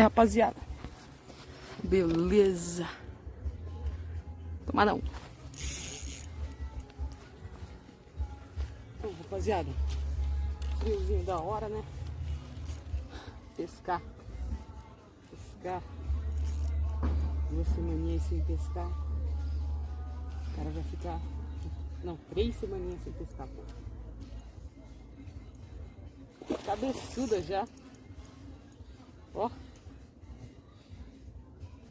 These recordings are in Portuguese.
rapaziada. Beleza. Tomada um. Então, rapaziada, friozinho da hora, né? Pescar. 2 semaninhas sem pescar. O cara vai ficar... Não, 3 semaninhas sem pescar, pô. Cabeçuda já. Ó.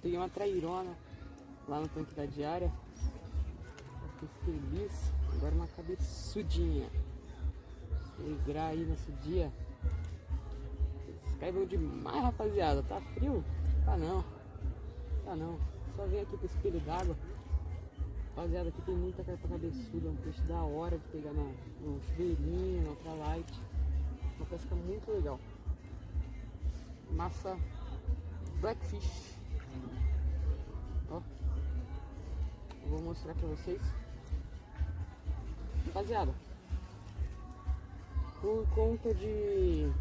Peguei uma trairona lá no tanque da diária. Fiquei feliz. Agora uma cabeçudinha. Alegrar aí nesse dia. Pescar é bom demais, rapaziada. Tá frio? Tá não. Tá não. Só vem aqui pro espelho d'água. Rapaziada, aqui tem muita carpa cabeçuda. É um peixe da hora de pegar no chuveirinho, na ultralight. Uma pesca muito legal. Massa Blackfish. Ó. Eu vou mostrar pra vocês. Rapaziada, por conta de...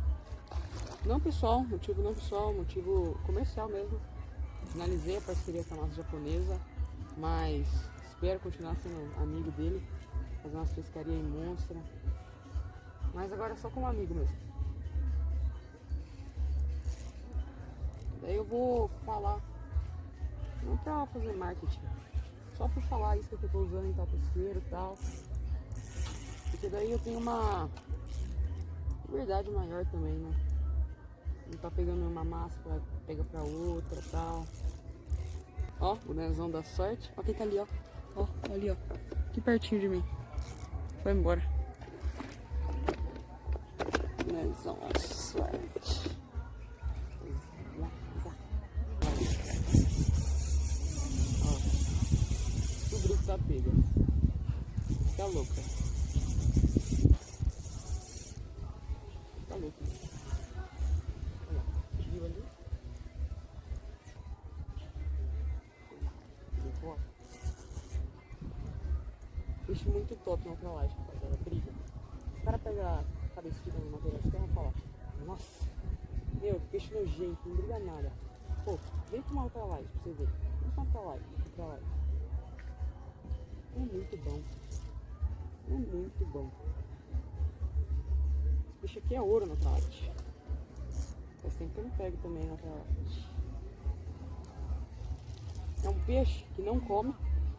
Não pessoal, motivo não pessoal, motivo comercial mesmo. Finalizei a parceria com a nossa japonesa, mas espero continuar sendo amigo dele, fazer umas pescarias em Monstra, mas agora é só como amigo mesmo. Daí eu vou falar, não pra fazer marketing, só por falar isso que eu tô usando em tal pesqueiro e tal, porque daí eu tenho uma liberdade maior também, né? Não tá pegando uma massa, pega pra outra e tal. Ó, o Nezão da sorte. Ó quem tá ali, ó. Ó, tá ali, ó. Aqui pertinho de mim. Foi embora. Nezão da sorte. Ó, o grupo tá pega. Tá louca. Tá louca. Viu ali? Peixe muito top na ultralight, rapaziada. Briga. Os caras pegam a cabeçuda no material, os caras vão falar: nossa, meu, peixe nojento, não briga nada. Pô, vem com uma ultralight pra você ver. Vem com uma ultralight. É muito bom. É muito bom. Esse peixe aqui é ouro na ultralight. Faz tempo que eu não pego também na ultralight. É um peixe que não come,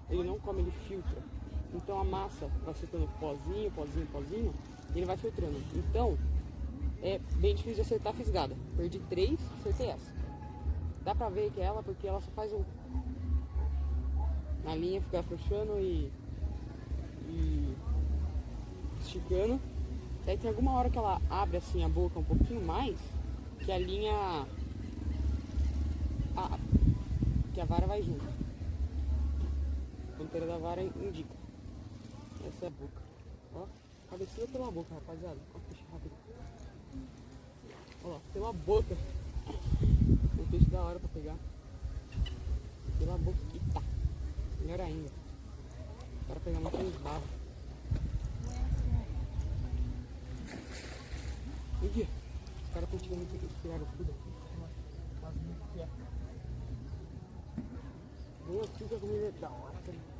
ele filtra. Então a massa vai soltando pozinho, e ele vai filtrando. Então é bem difícil de acertar a fisgada. Perdi 3, acertei essa. Dá pra ver que é ela, porque ela só faz um... Na linha fica afrouxando e esticando. Daí tem alguma hora que ela abre assim a boca um pouquinho mais, que a linha... que a vara vai junto. A ponteira da vara indica. Essa é a boca. Ó, cabeçuda pela boca, rapaziada. Ó, peixe rápido. Ó, pela boca. Um peixe da hora pra pegar. Pela boca aqui, tá. Melhor ainda. Para pegar muito barro. Aqui. Os caras estão tirando aqui, tiraram tudo aqui. Mas muito que é. Vem aqui que a comida é da hora, cara.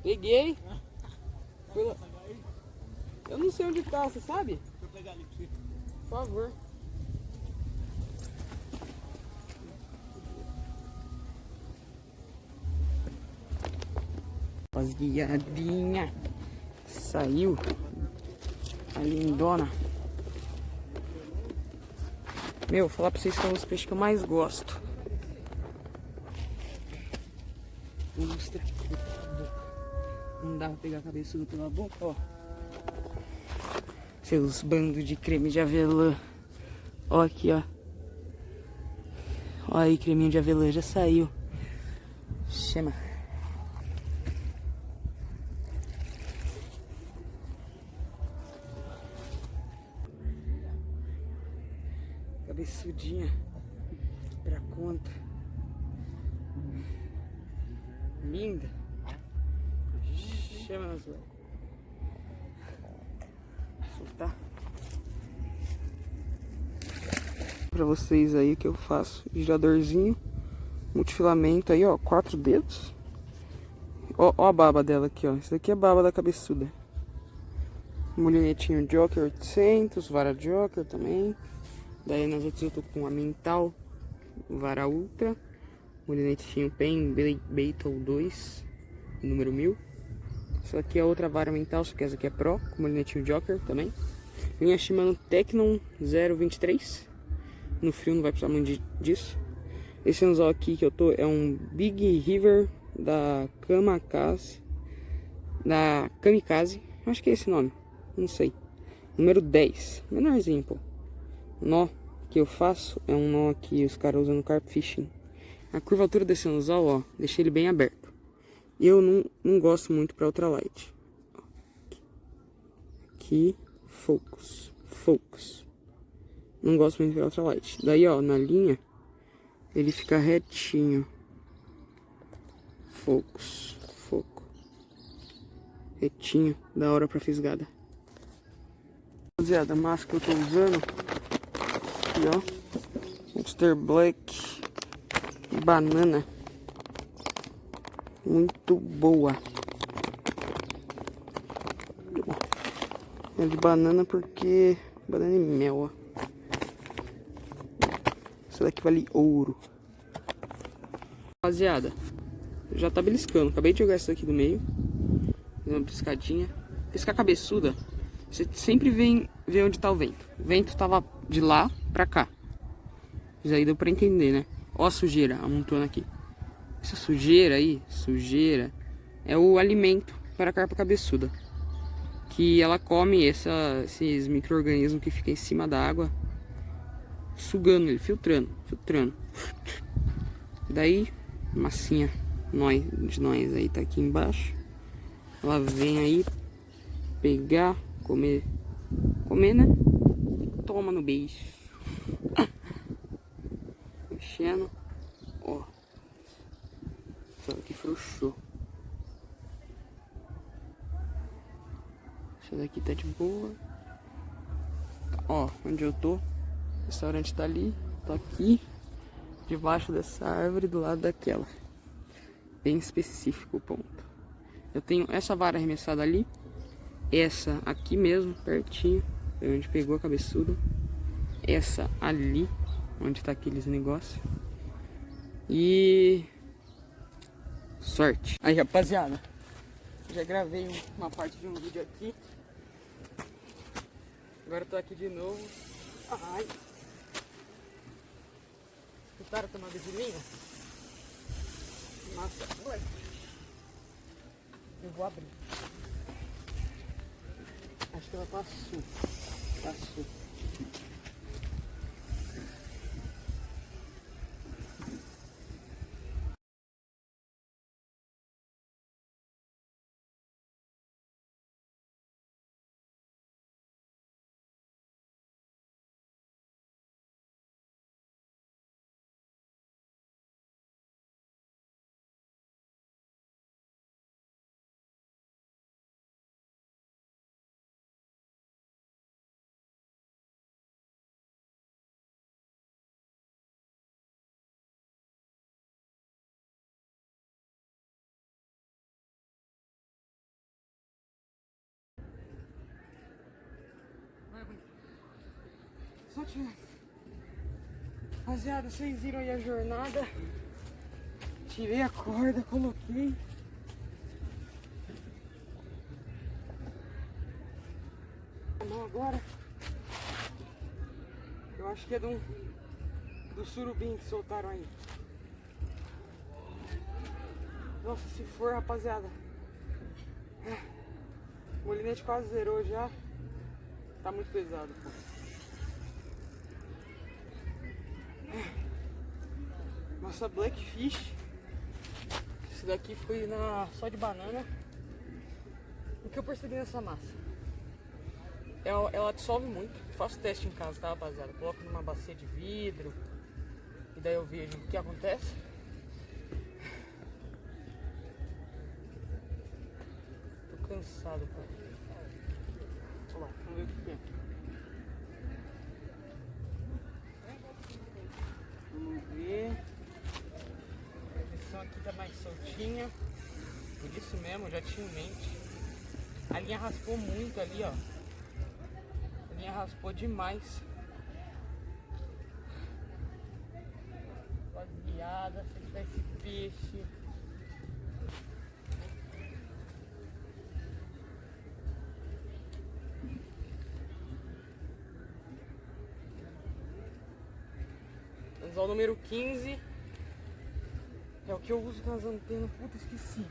Peguei. Eu não sei onde tá, você sabe? Deixa eu pegar ali pra você. Por favor. Rapaziadinha. Saiu. A lindona. Meu, vou falar pra vocês que são os peixes que eu mais gosto. Mostra. Não dá pra pegar a cabeçuda pela boca, ó. Seus bandos de creme de avelã. Ó aqui, ó. Ó aí, creminho de avelã, já saiu. Chama. Cabeçudinha pra conta. Linda. Chama nas velhas. Soltar. Pra vocês aí que eu faço. Giradorzinho, multifilamento aí, ó, 4 dedos. Ó a baba dela aqui, ó. Isso daqui é a baba da cabeçuda. Molinetinho Joker 800, vara Joker também. Daí nas outras eu tô com a Mental, vara Ultra. Molinetinho Pen Beetle 2, número 1000. Essa aqui é outra vara Mental, só que essa aqui é Pro, com molinetinho Joker também. Linha Shimano Technon 023. No frio não vai precisar muito disso. Esse anzol aqui que eu tô é um Big River da Kamikaze. Acho que é esse nome, não sei. Número 10, menorzinho, pô. O nó que eu faço é um nó que os caras usam no carp fishing. A curvatura desse anzol, ó, deixei ele bem aberto. E eu não gosto muito pra ultralight. Aqui, focus. Não gosto muito pra ultralight. Daí, ó, na linha, ele fica retinho. Foco. Retinho, da hora pra fisgada. Rapaziada, a massa que eu tô usando aqui, ó, Monster Black banana, muito boa. É de banana porque banana e mel, ó. Essa daqui vale ouro. Rapaziada, já tá beliscando. Acabei de jogar essa daqui do meio, deu uma piscadinha. Piscar cabeçuda, você sempre vê onde tá o vento. O vento tava de lá pra cá. Isso aí deu pra entender, né? Ó a sujeira amontando aqui. Essa sujeira aí, é o alimento para a carpa cabeçuda. Que ela come esses micro-organismos que ficam em cima da água, sugando ele, filtrando. Daí, massinha de nós aí tá aqui embaixo. Ela vem aí pegar, comer, né? Toma no beijo. Mexendo, ó. Essa daqui frouxou. Essa daqui tá de boa. Ó, onde eu tô. O restaurante tá ali. Tô aqui, debaixo dessa árvore, do lado daquela. Bem específico o ponto. Eu tenho essa vara arremessada ali. Essa aqui mesmo, pertinho, onde pegou a cabeçuda. Essa ali, onde tá aqueles negócios. E... sorte. Aí, rapaziada, já gravei uma parte de um vídeo aqui. Agora eu tô aqui de novo. Ai. Escutaram a tomada de linha? Massa. Ué. Eu vou abrir. Acho que ela passou. Só tinha. Rapaziada, vocês viram aí a jornada. Tirei a corda, coloquei. Não, agora eu acho que é do surubim que soltaram aí. Nossa, se for, rapaziada, o molinete quase zerou já. Tá muito pesado, pô. Nossa, Blackfish. Esse daqui foi só de banana. O que eu percebi nessa massa? Ela dissolve muito. Faço teste em casa, tá, rapaziada? Coloco numa bacia de vidro. E daí eu vejo o que acontece. Tô cansado, cara. Olha lá, vamos ver o que é. tinha. Por isso mesmo, eu já tinha em mente. A linha raspou muito ali, ó. A linha raspou demais. Rapaziada, se tivesse peixe. Anzol número 15 é o que eu uso nas antenas. Puta, esqueci.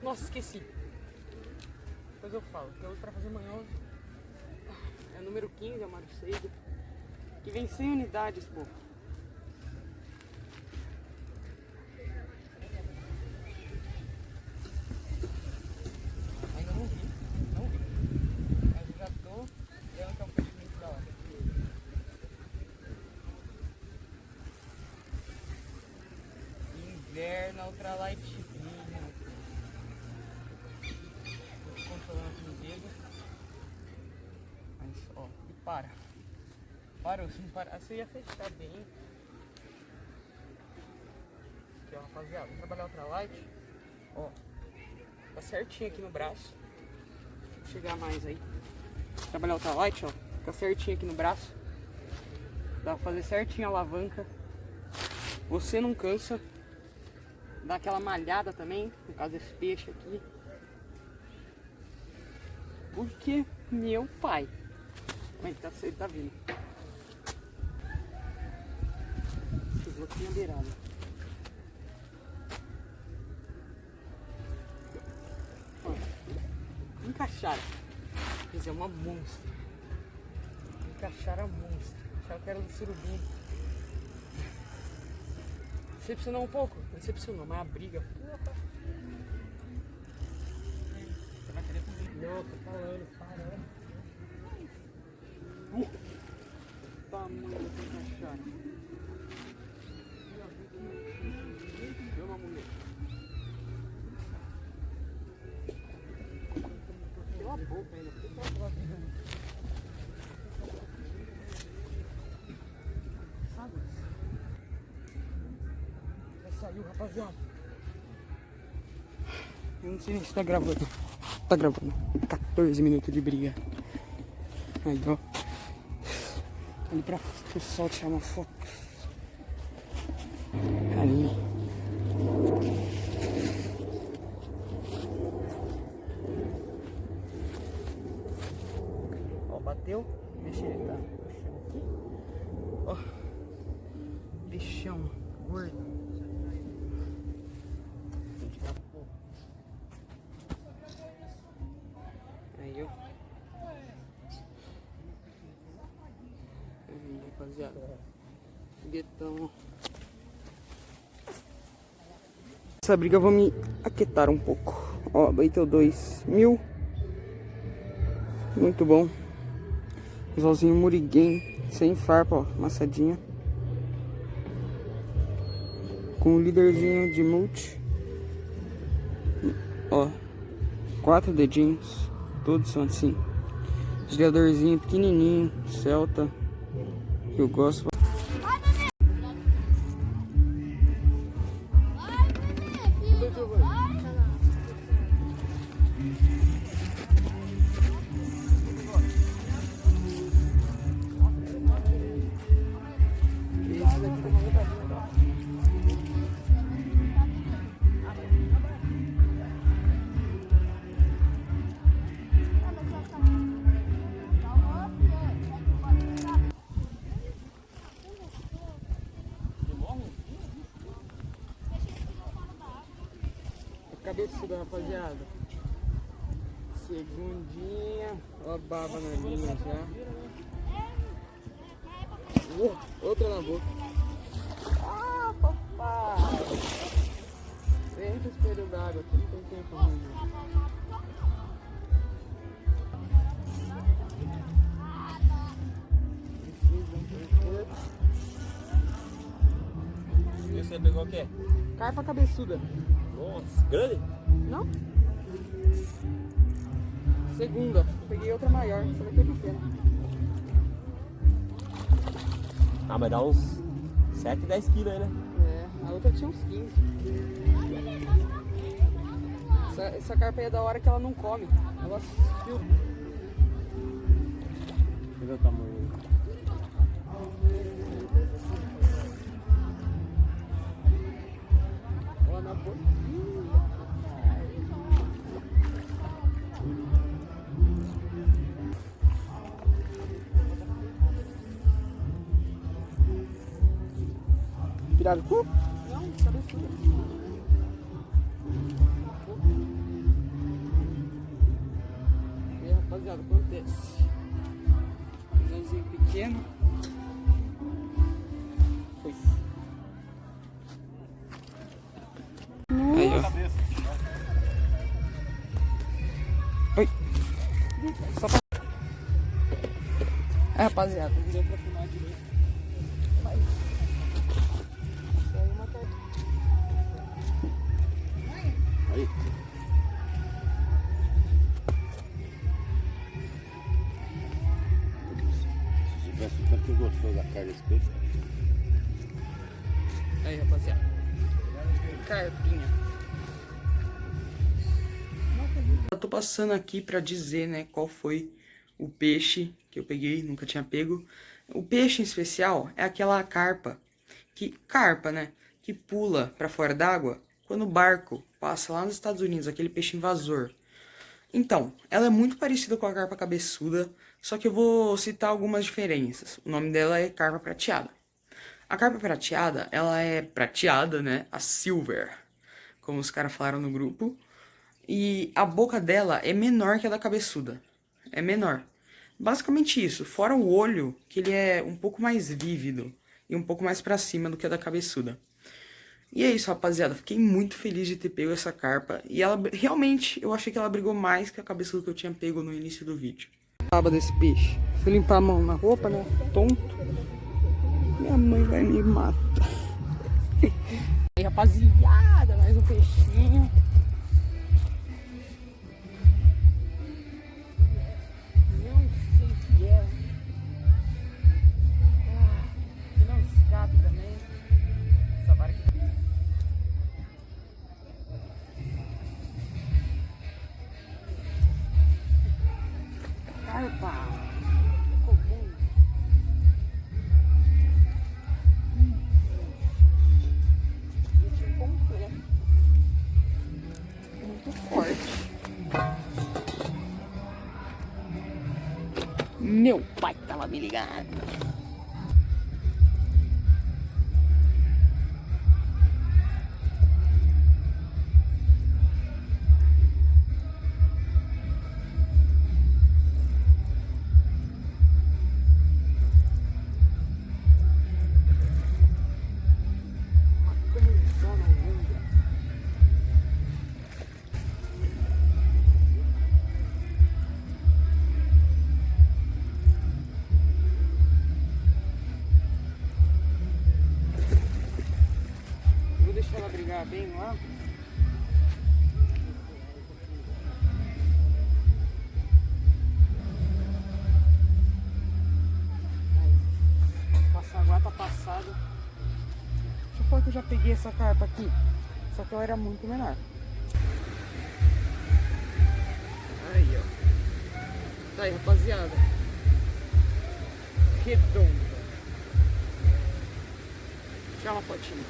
Nossa, esqueci. Depois eu falo. O que eu uso pra fazer manhoso é o número 15, é o Marcelo. Que vem 100 unidades, pô. Ainda não vi. Mas eu já tô vendo que é um peixe muito da hora. Inverno ultralight vinho. Tô controlando aqui no dedo. Mas ó, e para. Parou, se não parar, você ia fechar bem. Aqui ó, rapaziada, vou trabalhar ultralight. Ó, tá certinho aqui no braço. Vou chegar mais aí. Trabalhar ultralight, ó, tá certinho aqui no braço. Dá pra fazer certinho a alavanca. Você não cansa. Dá aquela malhada também, por causa desse peixe aqui. Porque meu pai. Ele tá vindo. Chegou aqui na beirada. Ó, encaixara. Quer dizer, uma monstra. Encaixara monstra. Achava que era do surubim. Decepcionou um pouco? Decepcionou, mas a briga. Porra. Você vai querer comigo? Não, tô falando, parando. Tamanho da encaixara. Deu uma mulher. Deu a boca ainda. Por que tá fazendo? Sabe? Já saiu, rapaziada. Eu não sei se tá gravando. Tá gravando. 14 minutos de briga. Aí, ó. Ali pra o pessoal tirar uma foto. Ali. Ó, bateu. Deixa ele tá. Aqui. Ó. Bichão gordo. Aí, ó. Aí, rapaziada. Foguetão. Essa briga eu vou me aquietar um pouco. Ó, bateu 2.000. Muito bom. Anzolzinho Muriguém. Sem farpa, ó. Amassadinha. Com um líderzinho de multi. Ó. 4 dedinhos. Todos são assim. Desliadorzinho pequenininho. Celta. Que eu gosto. Cabeçuda, rapaziada. Segundinha. Ó a baba na linha já. Outra na boca. Ah, papai. Vem com o espelho d'água aqui, não tem tempo ruim. E você pegou o quê? Carpa cabeçuda. Nossa, grande? Não? Segunda. Peguei outra maior, essa daqui é pequena. Ah, mas dá uns 7, 10 quilos aí, né? É. A outra tinha uns 15. Essa carpa aí é da hora que ela não come. Ela filtra. Deixa eu ver o tamanho. Ó, na boca. Pirarucu? Não, cabeçuda. E aí, rapaziada, acontece. Visãozinho pequeno. Foi. Aí, ó. Oi. Só pra... É, rapaziada, não deu pra filmar direito. Mas... Saiu uma carta. Aí. Se tivesse o tanto que gostou da cara desse peixe. Aí, rapaziada. Carpinha. Eu tô passando aqui pra dizer, né, qual foi o peixe que eu peguei, nunca tinha pego. O peixe em especial é aquela carpa, né, que pula pra fora d'água quando o barco passa lá nos Estados Unidos, aquele peixe invasor. Então, ela é muito parecida com a carpa cabeçuda, só que eu vou citar algumas diferenças. O nome dela é carpa prateada. A carpa prateada, ela é prateada, né, a silver, como os caras falaram no grupo. E a boca dela é menor que a da cabeçuda. É menor. Basicamente isso, fora o olho, que ele é um pouco mais vívido e um pouco mais pra cima do que a da cabeçuda. E é isso, rapaziada. Fiquei muito feliz de ter pego essa carpa. E ela, realmente, eu achei que ela brigou mais que a cabeçuda que eu tinha pego no início do vídeo. Aba desse peixe. Fui limpar a mão na roupa, né? Tonto. Minha mãe vai me matar. Aí, rapaziada, mais um peixinho. Não sei o que é. Que não escape também. Essa vara aqui. Carpa. Ficou bom. Muito forte. Meu pai tava me ligando. Vou deixar ela brigar bem lá. Aí. Passa a guata passada. Deixa eu falar que eu já peguei essa carpa aqui. Só que ela era muito menor. Aí, ó. Tá aí, rapaziada. Redonda. Tirar uma fotinha.